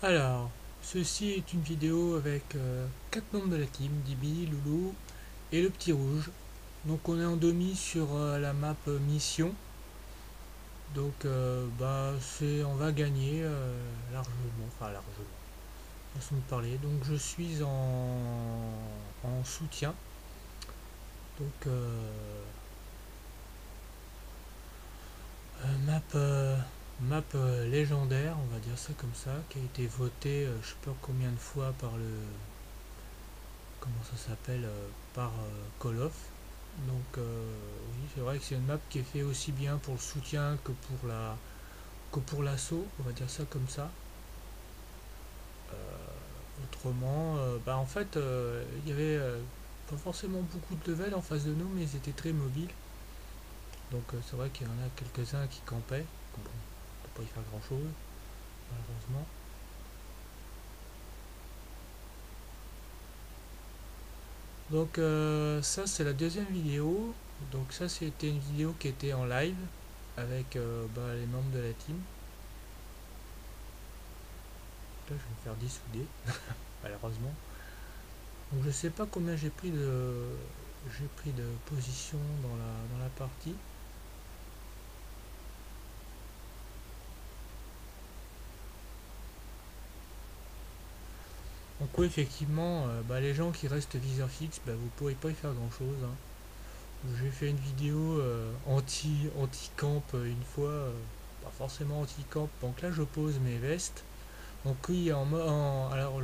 Alors, ceci est une vidéo avec 4 membres de la team, Dibi, Loulou et le petit rouge. Donc on est en demi sur la map mission. Donc on va gagner largement, enfin largement, façon de parler. Donc je suis en soutien. Donc map légendaire, on va dire ça comme ça, qui a été votée je sais pas combien de fois par le comment ça s'appelle par Call of. Donc oui, c'est vrai que c'est une map qui est faite aussi bien pour le soutien que pour l'assaut, on va dire ça comme ça. Autrement, en fait, il y avait pas forcément beaucoup de level en face de nous, mais ils étaient très mobiles. Donc c'est vrai qu'il y en a quelques-uns qui campaient. Bon, on peut pas y faire grand-chose, malheureusement. Donc ça c'est la deuxième vidéo. Donc ça c'était une vidéo qui était en live avec les membres de la team. Là je vais me faire dissouder malheureusement. Donc je sais pas combien j'ai pris de position dans la partie. Donc oui effectivement les gens qui restent viseur fixe vous pourrez pas y faire grand chose, hein. J'ai fait une vidéo anti camp une fois, pas forcément anti camp. Donc là je pose mes vestes. Donc oui alors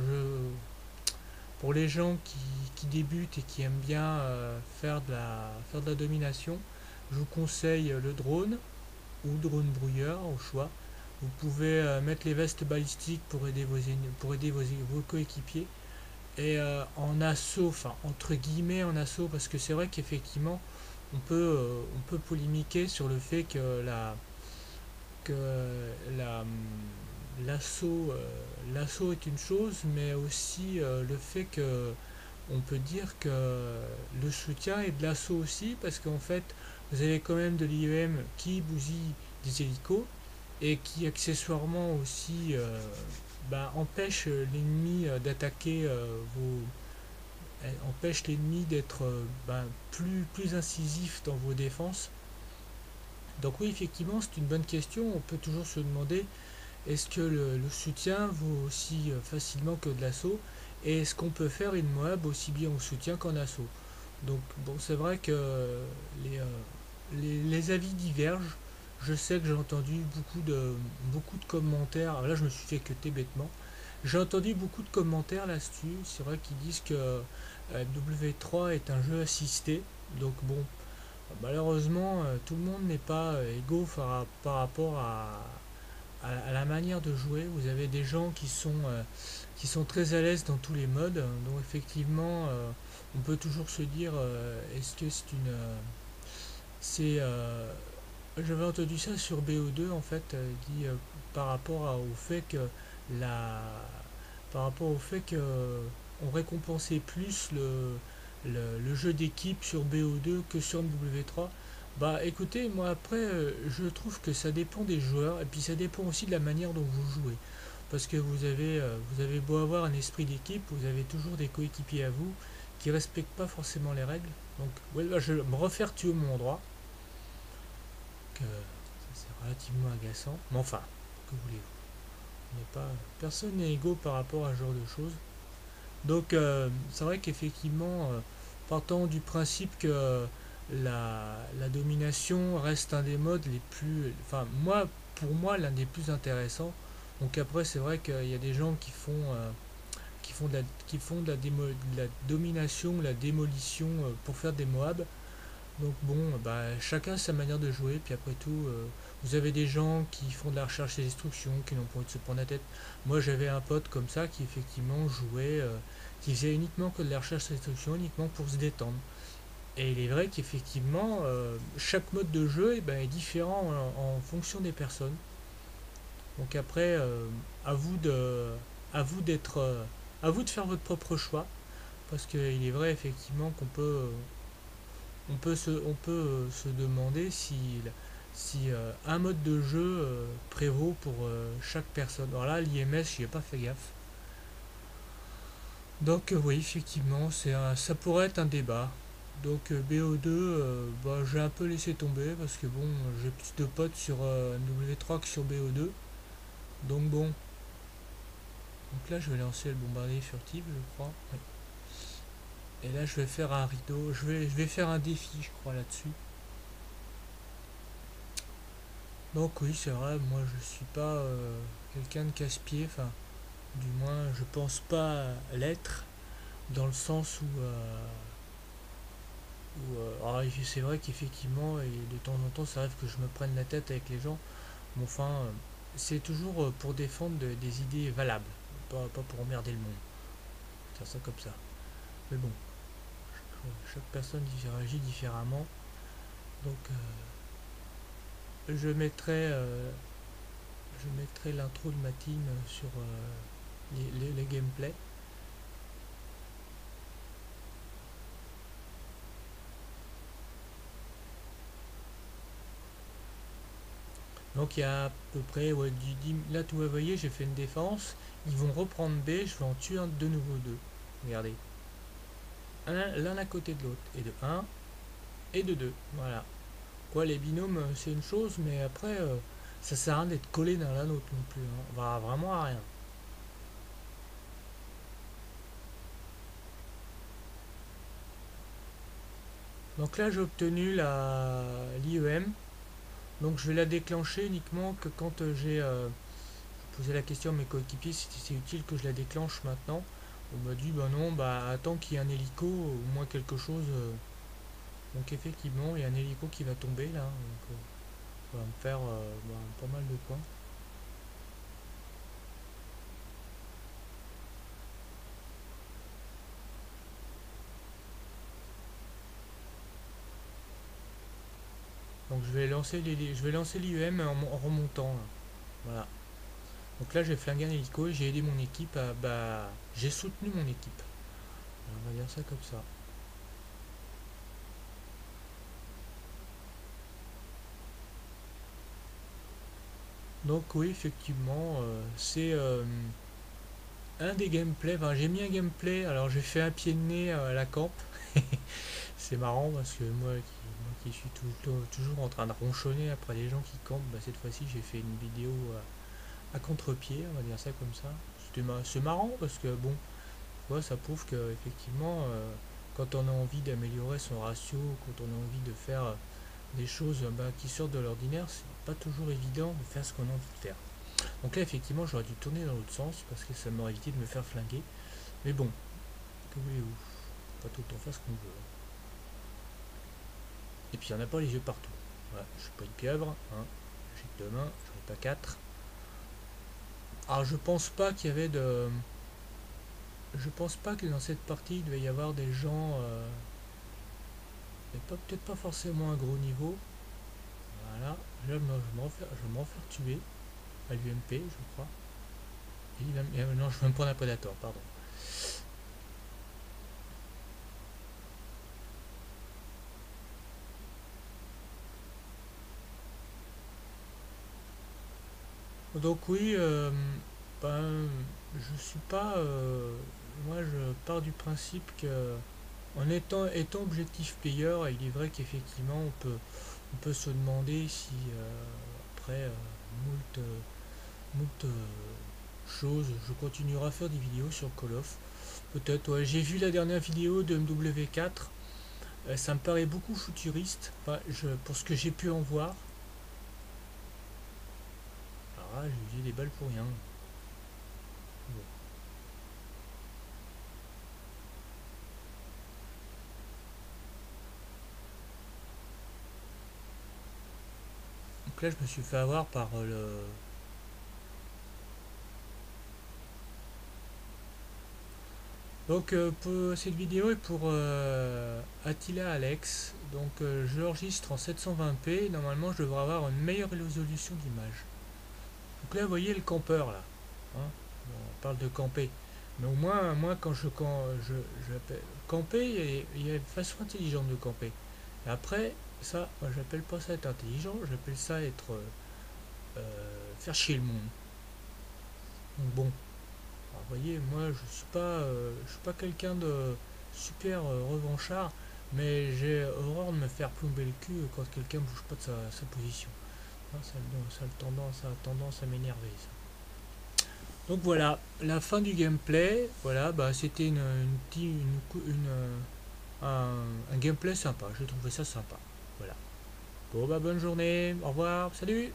pour les gens qui débutent et qui aiment bien faire de la domination, je vous conseille le drone ou drone brouilleur au choix. Vous pouvez mettre les vestes balistiques pour aider vos coéquipiers. Et en assaut, enfin entre guillemets en assaut, parce que c'est vrai qu'effectivement on peut polémiquer sur le fait que l'assaut est une chose, mais aussi le fait que on peut dire que le soutien est de l'assaut aussi, parce qu'en fait vous avez quand même de l'IEM qui bousille des hélicos et qui accessoirement aussi empêche l'ennemi d'attaquer empêche l'ennemi d'être plus incisif dans vos défenses. Donc oui, effectivement, c'est une bonne question. On peut toujours se demander, est-ce que le soutien vaut aussi facilement que de l'assaut? Et est-ce qu'on peut faire une Moab aussi bien au soutien qu'en assaut? Donc bon, c'est vrai que les avis divergent. Je sais que j'ai entendu beaucoup de commentaires. Alors là, je me suis fait queuter bêtement. J'ai entendu beaucoup de commentaires là-dessus. C'est vrai qu'ils disent que W3 est un jeu assisté. Donc bon, malheureusement, tout le monde n'est pas égaux par rapport à la manière de jouer. Vous avez des gens qui sont très à l'aise dans tous les modes. Donc effectivement, on peut toujours se dire, est-ce que c'est une... c'est... j'avais entendu ça sur BO2 en fait, dit par rapport au fait que la... par rapport au fait que on récompensait plus le jeu d'équipe sur BO2 que sur W3. Bah écoutez, moi après, je trouve que ça dépend des joueurs et puis ça dépend aussi de la manière dont vous jouez. Parce que vous avez beau avoir un esprit d'équipe, vous avez toujours des coéquipiers à vous qui respectent pas forcément les règles. Donc ouais, là, je vais me refaire tuer au mon endroit. Que ça c'est relativement agaçant. Mais enfin, que voulez-vous? Personne n'est égaux par rapport à ce genre de choses. Donc c'est vrai qu'effectivement, partant du principe que la domination reste un des modes les plus... Enfin, pour moi, l'un des plus intéressants. Donc après, c'est vrai qu'il y a des gens qui font de la domination, la démolition pour faire des Moab. Donc bon, chacun a sa manière de jouer. Puis après tout, vous avez des gens qui font de la recherche et destruction, qui n'ont pas envie de se prendre la tête. Moi, j'avais un pote comme ça qui effectivement jouait, qui faisait uniquement que de la recherche et destruction, uniquement pour se détendre. Et il est vrai qu'effectivement, chaque mode de jeu est différent en fonction des personnes. Donc après, à vous à vous d'être, à vous de faire votre propre choix, parce qu'il est vrai effectivement on peut se demander si un mode de jeu prévaut pour chaque personne. Alors là, l'IMS, j'y ai pas fait gaffe. Donc oui, effectivement, ça pourrait être un débat. Donc BO2, bah, j'ai un peu laissé tomber parce que bon, j'ai plus de potes sur W3 que sur BO2. Donc bon, donc là je vais lancer le bombardier furtif, je crois. Oui. Et là je vais faire un rideau, je vais faire un défi, je crois, là-dessus. Donc oui, c'est vrai, moi je suis pas quelqu'un de casse-pied, enfin, du moins je pense pas l'être, dans le sens alors, c'est vrai qu'effectivement, et de temps en temps, ça arrive que je me prenne la tête avec les gens, mais enfin, c'est toujours pour défendre des idées valables, pas pour emmerder le monde, faire ça comme ça. Mais bon, chaque personne réagit différemment, donc je mettrai, euh, je mettrai l'intro de ma team sur les gameplays. Donc il y a à peu près, ouais, là vous voyez, j'ai fait une défense, ils vont reprendre B, je vais en tuer de nouveau deux. Regardez. L'un à côté de l'autre. Et de un et de 2. Voilà. Quoi, les binômes, c'est une chose, mais après, ça sert à rien d'être collé l'un à l'autre non plus, hein. On va vraiment à rien. Donc là, j'ai obtenu l'IEM. Donc je vais la déclencher uniquement que quand j'ai posé la question à mes coéquipiers si c'est utile que je la déclenche maintenant. On m'a dit, bah non, bah attends qu'il y ait un hélico, au moins quelque chose. Donc effectivement, il y a un hélico qui va tomber là. Donc, ça va me faire bah, pas mal de points. Donc je vais lancer l'IEM en remontant, là. Voilà. Donc là j'ai flingué un hélico et j'ai aidé mon équipe à bah j'ai soutenu mon équipe. On va dire ça comme ça. Donc oui effectivement c'est un des gameplays. Enfin, j'ai mis un gameplay. Alors j'ai fait un pied de nez à la camp. C'est marrant parce que moi qui suis toujours en train de ronchonner après les gens qui campent, bah, cette fois-ci j'ai fait une vidéo à contre-pied, on va dire ça comme ça. C'est marrant parce que bon, ouais, ça prouve que effectivement, quand on a envie d'améliorer son ratio, quand on a envie de faire des choses bah, qui sortent de l'ordinaire, c'est pas toujours évident de faire ce qu'on a envie de faire. Donc là, effectivement, j'aurais dû tourner dans l'autre sens parce que ça m'aurait évité de me faire flinguer. Mais bon, que voulez-vous? Pas tout le temps faire ce qu'on veut. Et puis, il n'y en a pas les yeux partout. Voilà, je suis pas une pieuvre, hein. J'ai que deux mains, j'en ai pas quatre. Alors, je pense pas qu'il y avait de. Je pense pas que dans cette partie, il devait y avoir des gens. Mais peut-être pas forcément un gros niveau. Voilà. Là, je vais m'en faire tuer à l'UMP, je crois. Non, je vais me prendre un prédateur, pardon. Donc oui, ben, je suis pas. Moi, je pars du principe que étant objectif payeur, il est vrai qu'effectivement, on peut se demander si après moult, moult choses, je continuerai à faire des vidéos sur Call of. Peut-être, ouais. J'ai vu la dernière vidéo de MW4. Ça me paraît beaucoup futuriste. Enfin, pour ce que j'ai pu en voir. Alors là, j'ai usé des balles pour rien. Bon. Donc là, je me suis fait avoir par le. Donc pour cette vidéo est pour Attila Alex. Donc je l'enregistre en 720p. Normalement, je devrais avoir une meilleure résolution d'image. Donc là, vous voyez le campeur là. Hein. Bon, on parle de camper. Mais au moins, moi, quand je camper, il y a une façon intelligente de camper. Et après, Ça, moi j'appelle pas ça être intelligent, j'appelle ça être faire chier le monde. Donc bon, alors, vous voyez, moi je suis pas quelqu'un de super revanchard, mais j'ai horreur de me faire plomber le cul quand quelqu'un bouge pas de sa position. Ah, ça a tendance à m'énerver ça. Donc voilà, la fin du gameplay. Voilà, bah c'était un gameplay sympa. J'ai trouvé ça sympa. Voilà. Bon bah bonne journée, au revoir, salut.